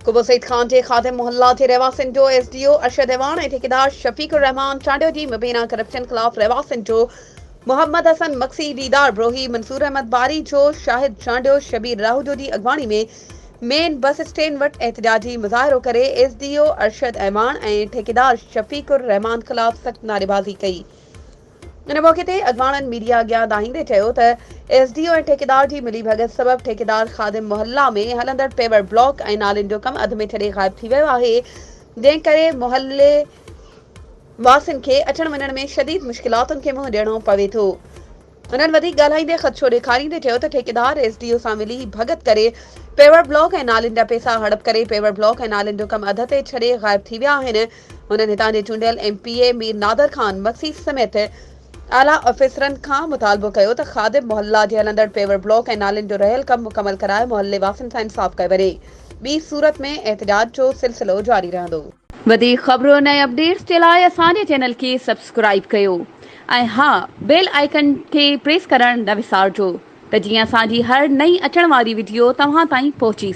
कुबो सईद खान जे खादिम मोहल्ला जे रहवासिन जो SDO अरशद अवान ऐं ठेकेदार शफीकुर रहमान चांडियो जी मुबीना करप्शन खिलाफ रहवासिन जो मोहम्मद हसन मक्सी दीदार ब्रोही मंसूर अहमद बारी जो शाहिद चांडियो शबीर राहूजो जी अगवाणी में मेन बस स्टैंड वटि एहतजाजी मुज़ाहिरो करे SDO अरशद अवान ऐं ठेकेदार शफीकुर रहमान खिलाफ सख़्त नारेबाज़ी कई। इन मौके ते अगवाणनि मीडिया अॻियां दाहींदे चयो त SDO ऐं ठेकेदार जी मिलीभगत सबबि ठेकेदार खादिम मोहल्ला में हलंदड़ पेवर ब्लॉक ऐं नालियुनि जो कमु अध में छॾे ग़ाइब थी वियो आहे, जंहिं करे मोहल्ले वासियुनि खे अचण वञण में शदीद मुश्किलातुनि खे मुंहुं ॾियणो पवे थो। उन्हनि वधीक ॻाल्हाईंदे ख़दशो ॾेखारींदे चयो त ठेकेदार SDO सां मिली भगत करे पेवर ब्लॉक ऐं नालियुनि जा पैसा हड़प करे पेवर ब्लॉक ऐं नालियुनि जो कमु अध ते छॾे ग़ाइब थी विया आहिनि। हुननि हितां जे चूंडियल MPA मीर नादर खान मक्सी समेत आला ऑफिसरनि खां मुतालबो कयो त खादिम मोहल्ला जे हलंदड़ पेवर ब्लॉक ऐं नालियुनि जो रहियल कमु मुकमल कराए मोहल्ले वासियुनि सां इंसाफ़ कयो वञे। ॿी सूरत में एहतजाज जो सिलसिलो जारी रहंदो। वधीक ख़बरूं ऐं अपडेट्स जे लाइ असांजे चैनल खे सब्सक्राइब कयो ऐं हा बेल आइकन खे प्रेस करणु न विसारिजो त जीअं असांजी हर नई अचण वारी वीडियो तव्हां ताईं पहुची